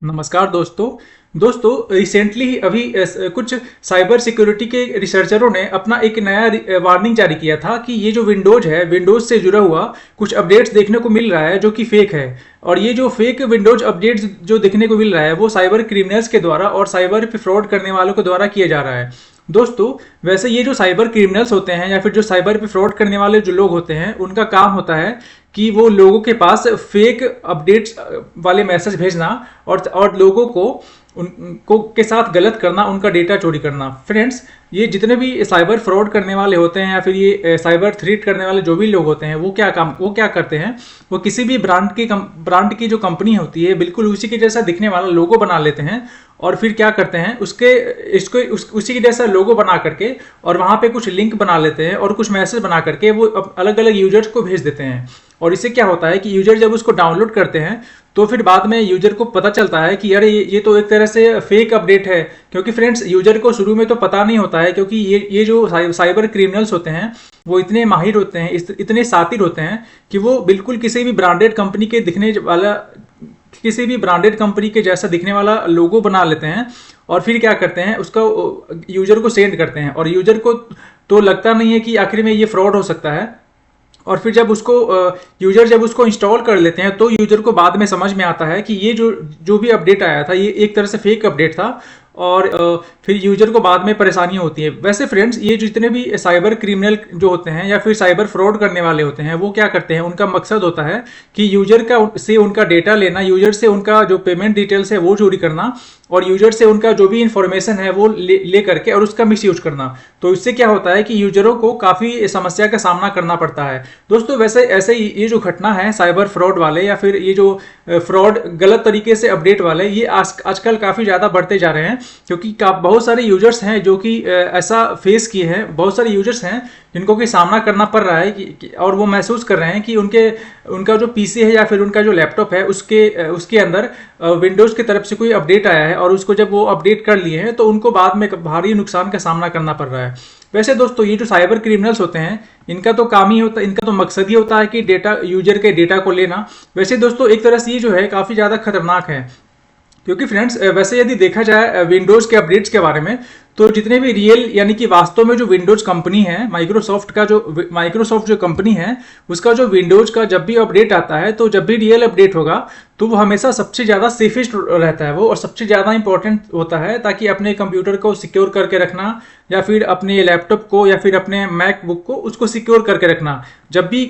नमस्कार दोस्तों रिसेंटली अभी कुछ साइबर सिक्योरिटी के रिसर्चरों ने अपना एक नया वार्निंग जारी किया था कि ये जो विंडोज है, विंडोज से जुड़ा हुआ कुछ अपडेट्स देखने को मिल रहा है जो कि फेक है। और ये जो फेक विंडोज अपडेट्स जो देखने को मिल रहा है वो साइबर क्रिमिनल्स के द्वारा और साइबर पे फ्रॉड करने वालों के द्वारा किया जा रहा है। दोस्तों, वैसे ये जो साइबर क्रिमिनल्स होते हैं या फिर जो साइबर पे फ्रॉड करने वाले जो लोग होते हैं, उनका काम होता है कि वो लोगों के पास फेक अपडेट्स वाले मैसेज भेजना और लोगों को उनको के साथ गलत करना, उनका डेटा चोरी करना। फ्रेंड्स, ये जितने भी साइबर फ्रॉड करने वाले होते हैं या फिर ये साइबर थ्रेट करने वाले जो भी लोग होते हैं, वो क्या करते हैं, वो किसी भी ब्रांड की जो कंपनी होती है बिल्कुल उसी के जैसा दिखने वाला लोगो बना लेते हैं। और फिर क्या करते हैं, उसी के जैसा लोगो बना करके और वहाँ पे कुछ लिंक बना लेते हैं और कुछ मैसेज बना करके वो अलग अलग यूजर्स को भेज देते हैं। और इससे क्या होता है कि यूजर जब उसको डाउनलोड करते हैं तो फिर बाद में यूजर को पता चलता है कि अरे ये तो एक तरह से फेक अपडेट है। क्योंकि फ्रेंड्स, यूजर को शुरू में तो पता नहीं होता है, क्योंकि ये जो साइबर क्रिमिनल्स होते हैं वो इतने माहिर होते हैं, इतने शातिर होते हैं कि वो बिल्कुल किसी भी ब्रांडेड कंपनी के जैसा दिखने वाला लोगो बना लेते हैं। और फिर क्या करते हैं, उसका यूजर को सेंड करते हैं। और यूजर को तो लगता नहीं है कि आखिर में ये फ्रॉड हो सकता है। और फिर यूजर जब उसको इंस्टॉल कर लेते हैं तो यूजर को बाद में समझ में आता है कि ये जो भी अपडेट आया था ये एक तरह से फेक अपडेट था। और फिर यूजर को बाद में परेशानी होती है। वैसे फ्रेंड्स, ये जितने भी साइबर क्रिमिनल जो होते हैं या फिर साइबर फ्रॉड करने वाले होते हैं, वो क्या करते हैं, उनका मकसद होता है कि यूजर का से उनका डेटा लेना, यूजर से उनका जो पेमेंट डिटेल्स है वो चोरी करना और यूजर से उनका जो भी इंफॉर्मेशन है वो ले करके और उसका मिस यूज करना। तो इससे क्या होता है कि यूजरों को काफ़ी समस्या का सामना करना पड़ता है। दोस्तों, वैसे ऐसे ही ये जो घटना है साइबर फ्रॉड वाले या फिर ये जो फ्रॉड गलत तरीके से अपडेट वाले, ये आजकल काफ़ी ज़्यादा बढ़ते जा रहे हैं। क्योंकि बहुत सारे यूजर्स हैं जो कि ऐसा फेस किए हैं, बहुत सारे यूजर्स हैं जिनको कि सामना करना पड़ रहा है और वो महसूस कर रहे हैं कि उनका जो पीसी है या फिर उनका जो लैपटॉप है उसके अंदर विंडोज़ की तरफ से कोई अपडेट आया है। और उसको जब वो अपडेट कर लिए हैं तो उनको बाद में भारी नुकसान का सामना करना पड़ रहा है। वैसे दोस्तों, ये जो साइबर क्रिमिनल्स होते हैं, इनका तो काम ही होता है, इनका तो मकसद ही होता है कि यूजर के डेटा को लेना। वैसे दोस्तों, एक तरह से ये जो है काफ़ी ज़्यादा खतरनाक है। क्योंकि फ्रेंड्स, वैसे यदि देखा जाए विंडोज़ के अपडेट्स के बारे में, तो जितने भी रियल यानी कि वास्तव में जो विंडोज़ कंपनी है, माइक्रोसॉफ्ट जो कंपनी है, उसका जो विंडोज़ का जब भी अपडेट आता है, तो जब भी रियल अपडेट होगा तो वो हमेशा सबसे ज़्यादा सेफेस्ट रहता है वो, और सबसे ज़्यादा इंपॉर्टेंट होता है, ताकि अपने कंप्यूटर को सिक्योर करके रखना या फिर अपने लैपटॉप को या फिर अपने मैकबुक को उसको सिक्योर करके रखना। जब भी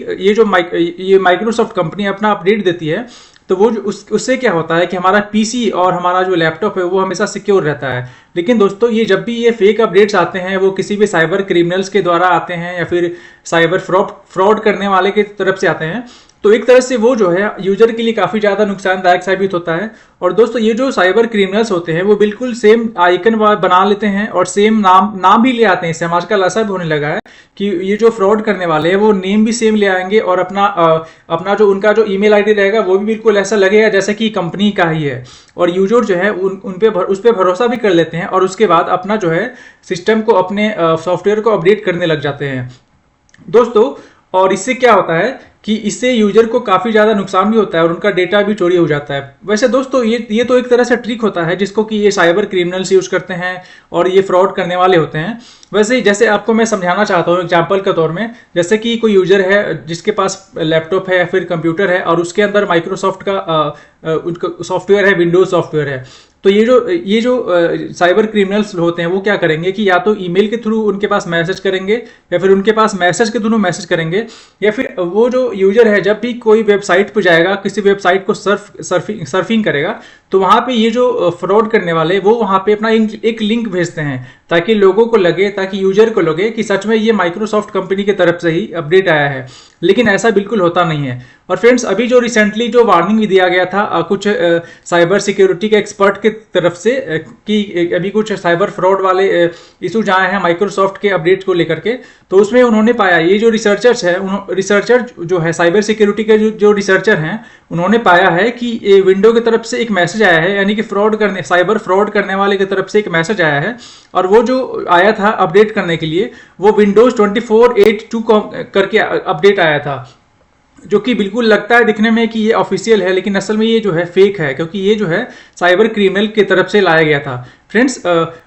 ये माइक्रोसॉफ्ट कंपनी अपना अपडेट देती है तो उससे क्या होता है कि हमारा पीसी और हमारा जो लैपटॉप है वो हमेशा सिक्योर रहता है। लेकिन दोस्तों, ये जब भी ये फेक अपडेट्स आते हैं, वो किसी भी साइबर क्रिमिनल्स के द्वारा आते हैं या फिर साइबर फ्रॉड करने वाले की तरफ से आते हैं, तो एक तरह से वो जो है यूजर के लिए काफ़ी ज़्यादा नुकसानदायक साबित होता है। और दोस्तों, ये जो साइबर क्रिमिनल्स होते हैं वो बिल्कुल सेम आइकन बना लेते हैं और सेम नाम भी ले आते हैं। इससे आजकल ऐसा भी होने लगा है कि ये जो फ्रॉड करने वाले हैं वो नेम भी सेम ले आएंगे और अपना जो उनका जो ईमेल आईडी रहेगा वो भी बिल्कुल ऐसा लगेगा जैसे कि कंपनी का ही है। और यूजर जो है उस पर भरोसा भी कर लेते हैं और उसके बाद अपना जो है सिस्टम को, अपने सॉफ्टवेयर को अपडेट करने लग जाते हैं दोस्तों। और इससे क्या होता है कि इससे यूजर को काफ़ी ज़्यादा नुकसान भी होता है और उनका डेटा भी चोरी हो जाता है। वैसे दोस्तों, ये तो एक तरह से ट्रिक होता है जिसको कि ये साइबर क्रिमिनल्स यूज़ करते हैं और ये फ्रॉड करने वाले होते हैं। वैसे जैसे आपको मैं समझाना चाहता हूँ एग्जाम्पल के तौर में, जैसे कि कोई यूजर है जिसके पास लैपटॉप है या फिर कंप्यूटर है और उसके अंदर माइक्रोसॉफ्ट का उनका सॉफ्टवेयर है, विंडोज सॉफ्टवेयर है। तो ये जो साइबर क्रिमिनल्स होते हैं वो क्या करेंगे कि या तो ईमेल के थ्रू उनके पास मैसेज करेंगे या फिर उनके पास मैसेज के थ्रू मैसेज करेंगे, या फिर वो जो यूजर है जब भी कोई वेबसाइट पर जाएगा, किसी वेबसाइट को सर्फिंग करेगा, तो वहाँ पे ये जो फ्रॉड करने वाले वो वहाँ पे अपना एक लिंक भेजते हैं ताकि लोगों को लगे, ताकि यूजर को लगे कि सच में ये माइक्रोसॉफ्ट कंपनी की तरफ से ही अपडेट आया है। लेकिन ऐसा बिल्कुल होता नहीं है। और फ्रेंड्स, अभी जो रिसेंटली जो वार्निंग भी दिया गया था कुछ साइबर सिक्योरिटी के एक्सपर्ट की तरफ से कि अभी कुछ साइबर फ्रॉड वाले इशूज आए हैं माइक्रोसॉफ्ट के अपडेट को लेकर के, तो उसमें उन्होंने पाया, ये जो रिसर्चर जो है साइबर सिक्योरिटी के जो रिसर्चर हैं, उन्होंने पाया है कि विंडो की तरफ से एक मैसेज आया है, यानी कि साइबर फ्रॉड करने वाले की तरफ से एक मैसेज आया है। और वो जो आया था अपडेट करने के लिए, वो विंडोज 24.8.2 करके अपडेट आया था। जो कि बिल्कुल लगता है दिखने में कि ये ऑफिशियल है, लेकिन असल में ये जो है फेक है, क्योंकि ये जो है साइबर क्रिमिनल की तरफ से लाया गया था। फ्रेंड्स,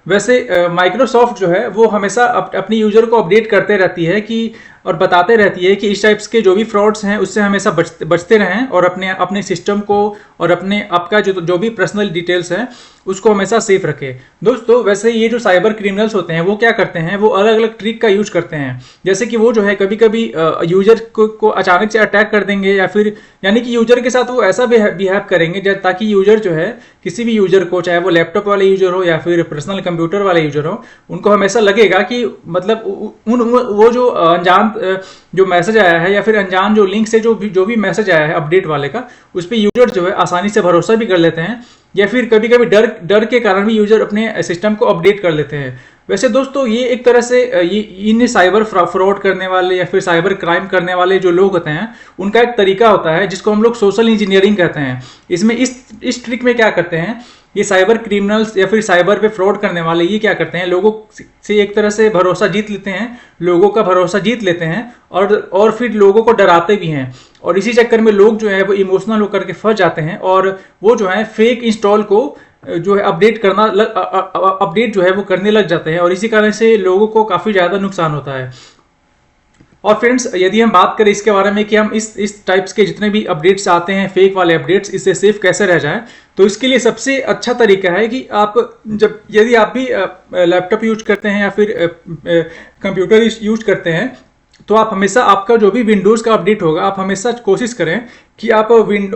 वैसे माइक्रोसॉफ्ट जो है वो हमेशा अपनी यूजर को अपडेट करते रहती है कि और बताते रहती है कि इस टाइप्स के जो भी फ्रॉड्स हैं उससे हमेशा बचते रहें, और अपने अपने सिस्टम को और अपने आपका जो भी पर्सनल डिटेल्स हैं उसको हमेशा सेफ रखें। दोस्तों, वैसे ये जो साइबर क्रिमिनल्स होते हैं वो क्या करते हैं, वो अलग अलग ट्रिक का यूज करते हैं। जैसे कि वो जो है कभी कभी यूजर को अचानक से अटैक कर देंगे, या फिर यानी कि यूजर के साथ वो ऐसा बिहेव करेंगे ताकि यूजर जो है, किसी भी यूजर को, चाहे वो लैपटॉप वाले यूजर हो या फिर पर्सनल कंप्यूटर वाले यूजर हो, उनको हमेशा लगेगा कि मतलब वो जो अनजान जो मैसेज आया है या फिर अनजान जो लिंक से जो भी मैसेज आया है अपडेट वाले का, उस पर यूजर जो है आसानी से भरोसा भी कर लेते हैं, या फिर कभी कभी डर के कारण भी यूजर अपने सिस्टम को अपडेट कर लेते हैं। वैसे दोस्तों, ये एक तरह से इन साइबर फ्रॉड करने वाले या फिर साइबर क्राइम करने वाले जो लोग होते हैं उनका एक तरीका होता है जिसको हम लोग सोशल इंजीनियरिंग कहते हैं। इसमें इस ट्रिक में क्या करते हैं, ये साइबर क्रिमिनल्स या फिर साइबर पे फ्रॉड करने वाले ये क्या करते हैं, लोगों से एक तरह से भरोसा जीत लेते हैं, लोगों का भरोसा जीत लेते हैं, और फिर लोगों को डराते भी हैं, और इसी चक्कर में लोग जो है वो इमोशनल होकर के फंस जाते हैं, और वो जो है फेक इंस्टॉल को जो है अपडेट जो है वो करने लग जाते हैं, और इसी कारण से लोगों को काफ़ी ज़्यादा नुकसान होता है। और फ्रेंड्स, यदि हम बात करें इसके बारे में कि हम इस टाइप्स के जितने भी अपडेट्स आते हैं, फेक वाले अपडेट्स, इससे सेफ कैसे रह जाए, तो इसके लिए सबसे अच्छा तरीका है कि आप यदि आप भी लैपटॉप यूज करते हैं या फिर कंप्यूटर यूज करते हैं, तो आप हमेशा आपका जो भी विंडोज़ का अपडेट होगा, आप हमेशा कोशिश करें कि आप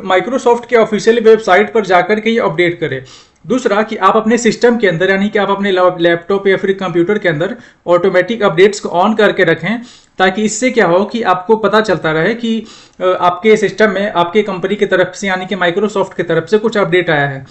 माइक्रोसॉफ्ट के ऑफिशियल वेबसाइट पर जाकर के ये अपडेट करें। दूसरा कि आप अपने सिस्टम के अंदर, यानी कि आप अपने लैपटॉप या फिर कंप्यूटर के अंदर ऑटोमेटिक अपडेट्स को ऑन करके रखें, ताकि इससे क्या हो कि आपको पता चलता रहे कि आपके सिस्टम में आपके कंपनी की तरफ से, यानी कि माइक्रोसॉफ्ट की तरफ से कुछ अपडेट आया है।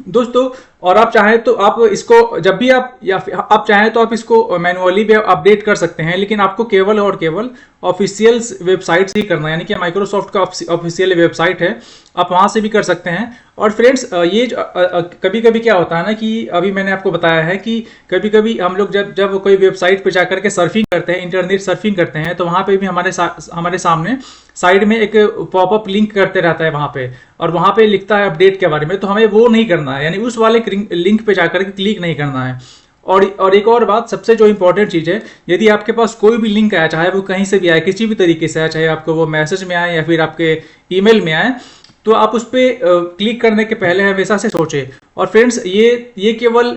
दोस्तों, और आप चाहें तो आप इसको जब भी आप या फिर आप चाहें तो आप इसको मैनुअली भी अपडेट कर सकते हैं, लेकिन आपको केवल और केवल ऑफिशियल वेबसाइट से ही करना है, यानी कि माइक्रोसॉफ्ट का ऑफिशियल वेबसाइट है, आप वहां से भी कर सकते हैं। और फ्रेंड्स, ये कभी कभी क्या होता है ना कि अभी मैंने आपको बताया है कि कभी कभी हम लोग जब कोई वेबसाइट पर जाकर के सर्फिंग करते हैं, इंटरनेट सर्फिंग करते हैं, तो वहां पे भी हमारे सामने साइड में एक पॉपअप लिंक करते रहता है वहां पे, और वहां पे लिखता है अपडेट के बारे में, तो हमें वो नहीं करना है, यानी उस वाले लिंक पे जाकर के क्लिक नहीं करना है। और एक और बात, सबसे जो इंपॉर्टेंट चीज़ है, यदि आपके पास कोई भी लिंक आया, चाहे वो कहीं से भी आए, किसी भी तरीके से आए, चाहे आपको वो मैसेज में आए या फिर आपके ईमेल में आए, तो आप उस पर क्लिक करने के पहले हमेशा से सोचें। और फ्रेंड्स, ये केवल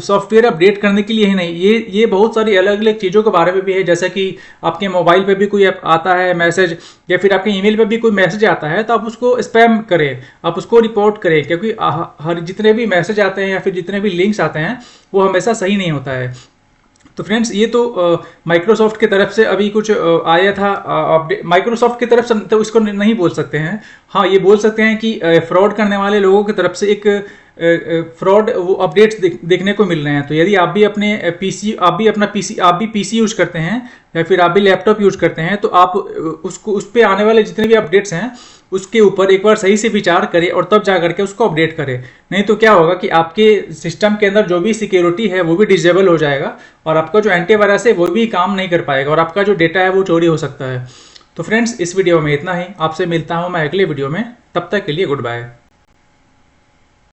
सॉफ्टवेयर अपडेट करने के लिए ही नहीं, ये बहुत सारी अलग अलग चीज़ों के बारे में भी है। जैसे कि आपके मोबाइल पे भी कोई आता है मैसेज, या फिर आपके ईमेल पे भी कोई मैसेज आता है, तो आप उसको स्पैम करें, आप उसको रिपोर्ट करें, क्योंकि हर जितने भी मैसेज आते हैं या फिर जितने भी लिंक्स आते हैं वो हमेशा सही नहीं होता है। तो फ्रेंड्स, ये तो माइक्रोसॉफ्ट की तरफ से अभी कुछ आया था अपडेट। माइक्रोसॉफ्ट की तरफ से तो इसको नहीं बोल सकते हैं, हाँ ये बोल सकते हैं कि फ्रॉड करने वाले लोगों की तरफ से एक फ्रॉड वो अपडेट्स देखने को मिल रहे हैं। तो यदि आप भी अपने पीसी आप भी पीसी यूज करते हैं या फिर आप भी लैपटॉप यूज करते हैं, तो आप उस पर आने वाले जितने भी अपडेट्स हैं उसके ऊपर एक बार सही से विचार करें और तब जा करके उसको अपडेट करें। नहीं तो क्या होगा कि आपके सिस्टम के अंदर जो भी सिक्योरिटी है वो भी डिसेबल हो जाएगा, और आपका जो एंटीवायरस है वो भी काम नहीं कर पाएगा, और आपका जो डेटा है वो चोरी हो सकता है। तो फ्रेंड्स, इस वीडियो में इतना ही। आपसे मिलता हूँ मैं अगले वीडियो में, तब तक के लिए गुड बाय।